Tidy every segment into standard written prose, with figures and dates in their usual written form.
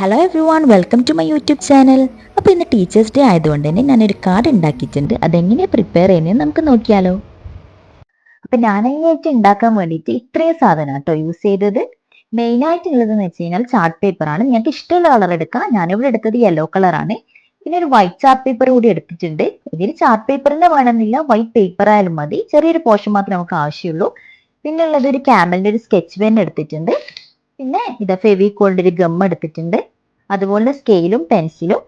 Hello everyone, welcome to my YouTube channel. അപ്പോൾ ഇന്ന് teachers day ആയതുകൊണ്ട് തന്നെ ഞാനൊരു കാർഡ് ഉണ്ടാക്കിയിട്ടുണ്ട്. അതെങ്ങനെയാണ് പ്രിപ്പയർ ചെയ്യുന്നത് നമുക്ക് നോക്കിയാലോ. അപ്പം ഞാനതിനായിട്ട് ഉണ്ടാക്കാൻ വേണ്ടിയിട്ട് ഇത്രയും സാധനം കേട്ടോ യൂസ് ചെയ്തത്. മെയിനായിട്ടുള്ളതെന്ന് വെച്ച് കഴിഞ്ഞാൽ ചാർട്ട് പേപ്പറാണ്. നിങ്ങൾക്ക് ഇഷ്ടമുള്ള കളർ എടുക്കാം. ഞാനിവിടെ എടുത്തത് യെല്ലോ കളറാണ്. പിന്നെ ഒരു വൈറ്റ് ചാർട്ട് പേപ്പർ കൂടി എടുത്തിട്ടുണ്ട്. ഇതിൽ ചാർട്ട് പേപ്പറിന്റെ വേണമെന്നില്ല, വൈറ്റ് പേപ്പർ ആയാലും മതി. ചെറിയൊരു പോർഷൻ മാത്രമേ നമുക്ക് ആവശ്യമുള്ളൂ. പിന്നെ ഉള്ളത് ഒരു ക്യാമലിന്റെ ഒരു സ്കെച്ച് പെൻ എടുത്തിട്ടുണ്ട്. പിന്നെ ഇത് ഫെവിക്കോളിന്റെ ഒരു ഗം എടുത്തിട്ടുണ്ട്. അതുപോലെ സ്കെയിലും പെൻസിലും.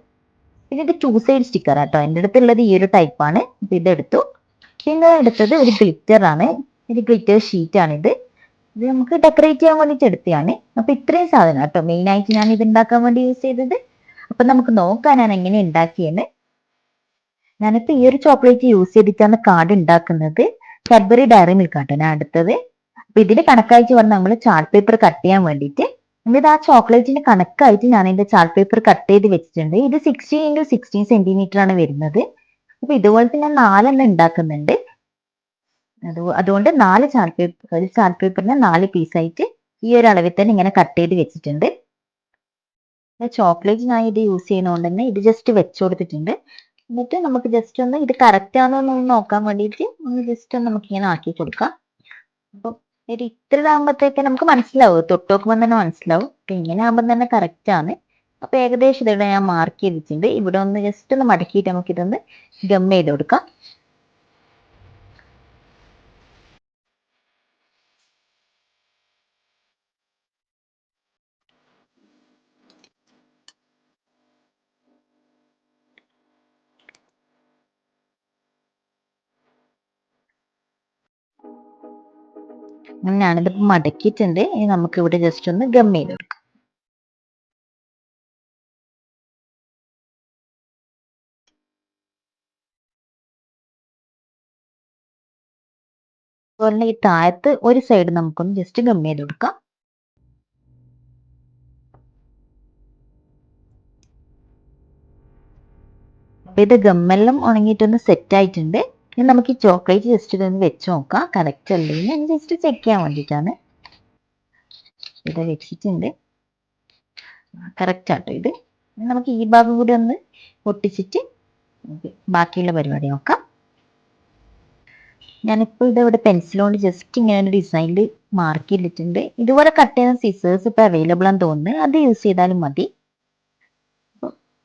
പിന്നെ ഇത് 2 സൈഡ് സ്റ്റിക്കർ ആട്ടോ. എൻ്റെ അടുത്തുള്ളത് ഈ ഒരു ടൈപ്പാണ്. ഇതെടുത്തു. പിന്നെ എടുത്തത് ഒരു ഗ്ലിറ്റർ ആണ്. ഒരു ഗ്ലിറ്റർ ഷീറ്റ് ആണിത്. ഇത് നമുക്ക് ഡെക്കറേറ്റ് ചെയ്യാൻ വേണ്ടിയിട്ട് എടുത്തതാണ്. അപ്പൊ ഇത്രയും സാധനം കേട്ടോ മെയിൻ ആയിട്ട് ഞാൻ ഇത് ഉണ്ടാക്കാൻ വേണ്ടി യൂസ് ചെയ്തത്. അപ്പൊ നമുക്ക് നോക്കാം ഞാൻ എങ്ങനെ ഉണ്ടാക്കിയെന്ന്. ഞാനിപ്പോ ഈ ഒരു ചോക്ലേറ്റ് യൂസ് ചെയ്തിട്ടാണ് കാർഡ് ഉണ്ടാക്കുന്നത്. കാഡ്ബറി ഡയറി മിൽക്ക് ആട്ടോ ഞാൻ എടുത്തത്. അപ്പൊ ഇതിന് കണക്കായിട്ട് വന്ന് നമ്മൾ ചാർട്ട് പേപ്പർ കട്ട് ചെയ്യാൻ വേണ്ടിയിട്ട് എന്നിട്ട് ആ ചോക്ലേറ്റിന് കണക്കായിട്ട് ഞാൻ എന്റെ ചാർട്ട് പേപ്പർ കട്ട് ചെയ്ത് വെച്ചിട്ടുണ്ട്. ഇത് 16x16 സെന്റിമീറ്റർ ആണ് വരുന്നത്. അപ്പൊ ഇതുപോലത്തെ ഞാൻ 4 ഉണ്ടാക്കുന്നുണ്ട്. അതുകൊണ്ട് 4 ചാർട്ട് പേപ്പർ, ഒരു ചാർട്ട് പേപ്പറിനെ 4 പീസായിട്ട് ഈ ഒരു അളവിൽ തന്നെ ഇങ്ങനെ കട്ട് ചെയ്ത് വെച്ചിട്ടുണ്ട്. ചോക്ലേറ്റ് ഞാൻ ഇത് യൂസ് ചെയ്യുന്നതുകൊണ്ട് തന്നെ ഇത് ജസ്റ്റ് വെച്ചു കൊടുത്തിട്ടുണ്ട്. എന്നിട്ട് നമുക്ക് ജസ്റ്റ് ഒന്ന് ഇത് കറക്റ്റ് ആണോ എന്ന് നോക്കാൻ വേണ്ടിയിട്ട് ഒന്ന് ജസ്റ്റ് ഒന്ന് നമുക്ക് ഇങ്ങനെ ആക്കി കൊടുക്കാം. അപ്പൊ ഒരു ഇത്ര ആകുമ്പോഴത്തേക്ക് നമുക്ക് മനസ്സിലാവും, തൊട്ട് നോക്കുമ്പോൾ തന്നെ മനസ്സിലാവും. അപ്പൊ ഇങ്ങനെ ആകുമ്പോൾ തന്നെ കറക്റ്റ് ആണ്. അപ്പൊ ഏകദേശം ഇതിവിടെ ഞാൻ മാർക്ക് ചെയ്തിട്ടുണ്ട്. ഇവിടെ ഒന്ന് ജസ്റ്റ് ഒന്ന് മടക്കിയിട്ട് നമുക്ക് ഇതൊന്ന് ഗം ചെയ്ത് കൊടുക്കാം. ഞാനിതിപ്പോ മടക്കിയിട്ടുണ്ട്. ഇനി നമുക്ക് ഇവിടെ ജസ്റ്റ് ഒന്ന് ഗം ചെയ്ത് കൊടുക്കാം. അതുപോലെ ഈ താഴത്ത് ഒരു സൈഡ് നമുക്കൊന്ന് ജസ്റ്റ് ഗം ചെയ്ത് കൊടുക്കാം. അപ്പൊ ഇത് ഗമ്മെല്ലാം ഉണങ്ങിയിട്ടൊന്ന് സെറ്റ് ആയിട്ടുണ്ട്. ഇനി നമുക്ക് ഈ ചോക്ലേറ്റ് ജസ്റ്റ് ഇതൊന്ന് വെച്ച് നോക്കാം കറക്റ്റ് അല്ലേ ഞാൻ ജസ്റ്റ് ചെക്ക് ചെയ്യാൻ വേണ്ടിയിട്ടാണ്. ഇത് വെച്ചിട്ടുണ്ട്, കറക്റ്റ് ആട്ടോ ഇത്. നമുക്ക് ഈ ഭാഗം കൂടി ഒന്ന് ഒട്ടിച്ചിട്ട് ബാക്കിയുള്ള പരിപാടി നോക്കാം. ഞാനിപ്പോൾ ഇതവിടെ പെൻസിൽ കൊണ്ട് ജസ്റ്റ് ഇങ്ങനെ ഒരു ഡിസൈനിൽ മാർക്ക് ചെയ്തിട്ടുണ്ട്. ഇതുപോലെ കട്ട് ചെയ്യുന്ന സിസേഴ്സ് ഇപ്പൊ അവൈലബിൾ ആണെന്ന് തോന്നുന്നു, അത് യൂസ് ചെയ്താലും മതി.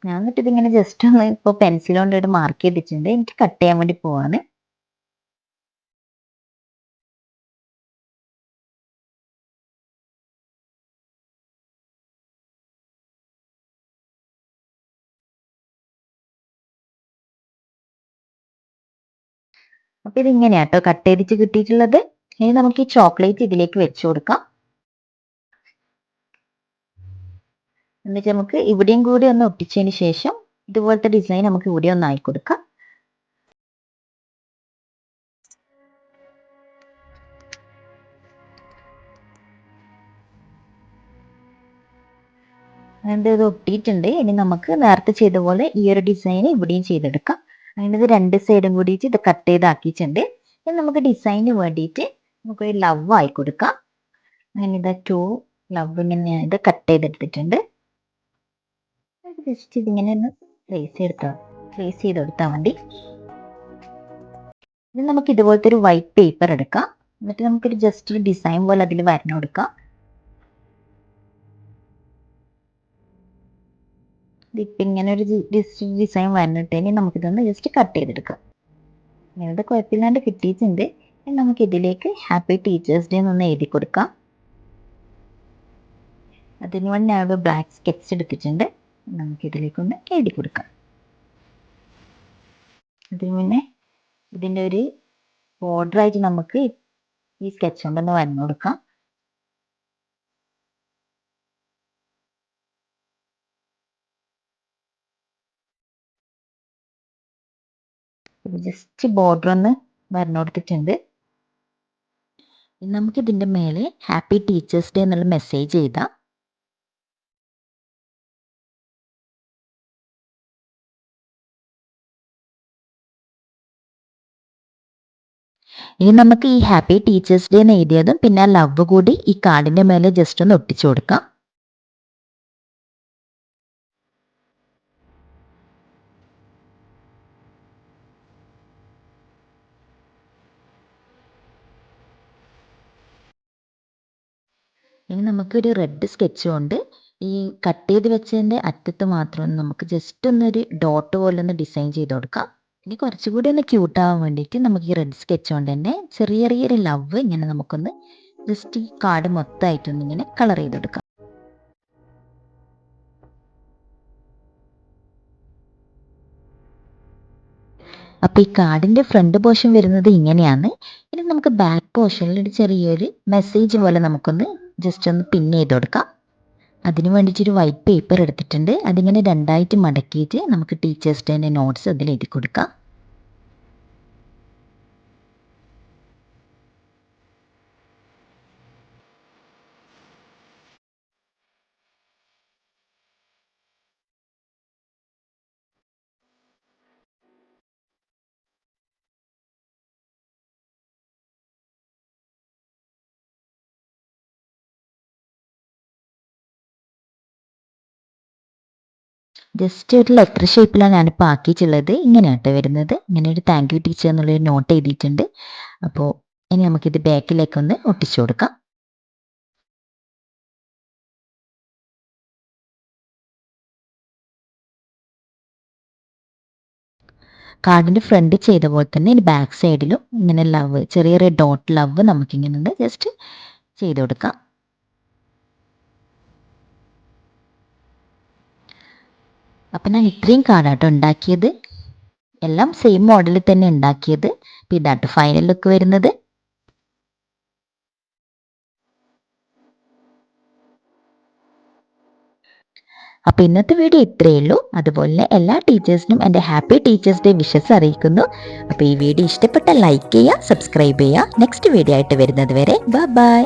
ഞാൻ എന്നിട്ട് ഇതിങ്ങനെ ജസ്റ്റ് ഒന്ന് ഇപ്പോൾ പെൻസിൽ കൊണ്ട് ഇവിടെ മാർക്ക് ചെയ്തിട്ടുണ്ട്. എനിക്ക് കട്ട് ചെയ്യാൻ വേണ്ടി പോവാണ്. അപ്പൊ ഇതിങ്ങനെയാട്ടോ കട്ട് ചെയ്തിട്ട് കിട്ടിയിട്ടുള്ളത്. ഇനി നമുക്ക് ഈ ചോക്ലേറ്റ് ഇതിലേക്ക് വെച്ചു കൊടുക്കാം. എന്നിട്ട് നമുക്ക് ഇവിടെയും കൂടി ഒന്ന് ഒട്ടിച്ചതിന് ശേഷം ഇതുപോലത്തെ ഡിസൈൻ നമുക്ക് ഇവിടെ ഒന്ന് ആയി കൊടുക്കാം. അതിൻ്റെ ഇത് ഒട്ടിയിട്ടുണ്ട്. ഇനി നമുക്ക് നേരത്തെ ചെയ്ത പോലെ ഈ ഒരു ഡിസൈൻ ഇവിടെയും ചെയ്തെടുക്കാം. അതിൻ്റെ 2 സൈഡും കൂടിയിട്ട് ഇത് കട്ട് ചെയ്താക്കിയിട്ടുണ്ട്. ഇനി നമുക്ക് ഡിസൈന് വേണ്ടിയിട്ട് നമുക്കൊരു ലവ് ആയി കൊടുക്കാം. അങ്ങനെ ഇതാ 2 ലവ് ഇങ്ങനെ ഞാൻ ഇത് കട്ട് ചെയ്തെടുത്തിട്ടുണ്ട്. ജസ്റ്റ് ഇതിങ്ങനെ ഒന്ന് പ്ലേസ് ചെയ്ത് കൊടുത്താൽ മതി. ഇനി നമുക്ക് ഇതുപോലത്തെ ഒരു വൈറ്റ് പേപ്പർ എടുക്കാം. എന്നിട്ട് നമുക്കൊരു ജസ്റ്റ് ഒരു ഡിസൈൻ പോലെ അതിൽ വരണം കൊടുക്കാം. ഇതിപ്പോൾ ഇങ്ങനെ ഒരു ഡിസൈൻ വന്നിട്ടേനി നമുക്കിതൊന്ന് ജസ്റ്റ് കട്ട് ചെയ്തെടുക്കാം. ഇങ്ങനത്തെ കുഴപ്പമില്ലാണ്ട് കിട്ടിയിട്ടുണ്ട്. ഇനി നമുക്ക് ഇതിലേക്ക് ഹാപ്പി ടീച്ചേഴ്സ് ഡേ എന്നൊന്ന് എഴുതി കൊടുക്കാം. അതിന് വേണ്ടി ഞാൻ ഒരു ബ്ലാക്ക് സ്കെച്ച് എടുത്തിട്ടുണ്ട്. നമുക്ക് ഇതിലേക്കൊന്ന് എഴുതി കൊടുക്കാം. അതിന് മുന്നേ ഇതിൻ്റെ ഒരു ബോർഡറായിട്ട് നമുക്ക് ഈ സ്കെച്ച് കൊണ്ടൊന്ന് വരഞ്ഞു കൊടുക്കാം. ജസ്റ്റ് ബോർഡർ ഒന്ന് വരഞ്ഞു കൊടുത്തിട്ടുണ്ട്. ഇനി നമുക്ക് ഇതിൻ്റെ മേലെ ഹാപ്പി ടീച്ചേഴ്സ് ഡേ എന്നുള്ള മെസ്സേജ് എഴുതാം. ഇനി നമുക്ക് ഈ ഹാപ്പി ടീച്ചേഴ്സ് ഡേ എന്ന് എഴുതിയതും പിന്നെ ആ ലവ് കൂടി ഈ കാർഡിന്റെ മേലെ ജസ്റ്റ് ഒന്ന് ഒട്ടിച്ചു കൊടുക്കാം. ഇനി നമുക്കൊരു റെഡ് സ്കെച്ച് കൊണ്ട് ഈ കട്ട് ചെയ്ത് വെച്ചതിൻ്റെ അറ്റത്ത് മാത്രം നമുക്ക് ജസ്റ്റ് ഒന്നൊരു ഡോട്ട് പോലെ ഒന്ന് ഡിസൈൻ ചെയ്ത് കൊടുക്കാം. ഇനി കുറച്ചുകൂടി ഒന്ന് ക്യൂട്ടാവാൻ വേണ്ടിയിട്ട് നമുക്ക് ഈ റെഡ് സ്കെച്ച് കൊണ്ട് തന്നെ ചെറിയ ചെറിയൊരു ലവ് ഇങ്ങനെ നമുക്കൊന്ന് ജസ്റ്റ് ഈ കാർഡ് മൊത്തമായിട്ടൊന്ന് ഇങ്ങനെ കളർ ചെയ്തെടുക്കാം. അപ്പോൾ ഈ കാർഡിൻ്റെ ഫ്രണ്ട് പോർഷൻ വരുന്നത് ഇങ്ങനെയാണ്. ഇനി നമുക്ക് ബാക്ക് പോർഷനിൽ ഒരു ചെറിയൊരു മെസ്സേജ് പോലെ നമുക്കൊന്ന് ജസ്റ്റ് ഒന്ന് പിൻ ചെയ്ത് കൊടുക്കാം. അതിന് വേണ്ടിയിട്ടൊരു വൈറ്റ് പേപ്പർ എടുത്തിട്ടുണ്ട്. അതിങ്ങനെ രണ്ടായിട്ട് മടക്കിയിട്ട് നമുക്ക് ടീച്ചേഴ്സ് ഡേൻ്റെ നോട്ട്സ് അതിൽ എഴുതി കൊടുക്കാം. ജസ്റ്റ് ഒരു ലെറ്റർ ഷേപ്പിലാണ് ഞാനിപ്പോൾ ആക്കിയിട്ടുള്ളത്. ഇങ്ങനെയാട്ടോ വരുന്നത്. ഇങ്ങനെ ഒരു താങ്ക് യു ടീച്ചർ എന്നുള്ളൊരു നോട്ട് എഴുതിയിട്ടുണ്ട്. അപ്പോൾ ഇനി നമുക്കിത് ബാക്കിലേക്കൊന്ന് ഒട്ടിച്ചു കൊടുക്കാം. കാർഡിൻ്റെ ഫ്രണ്ട് ചെയ്ത പോലെ തന്നെ ഇനി ബാക്ക് സൈഡിലും ഇങ്ങനെ ലവ്, ചെറിയ ചെറിയ ഡോട്ട് ലവ് നമുക്കിങ്ങനെ ജസ്റ്റ് ചെയ്ത് കൊടുക്കാം. അപ്പം ഞാൻ ഇത്രയും കാർഡാട്ടോ ഉണ്ടാക്കിയത്. എല്ലാം സെയിം മോഡലിൽ തന്നെ ഉണ്ടാക്കിയത്. അപ്പോൾ ഇതാട്ടോ ഫൈനൽ ലുക്ക് വരുന്നത്. അപ്പോൾ ഇന്നത്തെ വീഡിയോ ഇത്രയേ ഉള്ളൂ. അതുപോലെ എല്ലാ ടീച്ചേഴ്സിനും എൻ്റെ ഹാപ്പി ടീച്ചേഴ്സ് ഡേ വിഷസ് അറിയിക്കുന്നു. അപ്പോൾ ഈ വീഡിയോ ഇഷ്ടപ്പെട്ടാൽ ലൈക്ക് ചെയ്യുക, സബ്സ്ക്രൈബ് ചെയ്യുക. നെക്സ്റ്റ് വീഡിയോ ആയിട്ട് വരുന്നത് വരെ ബൈ.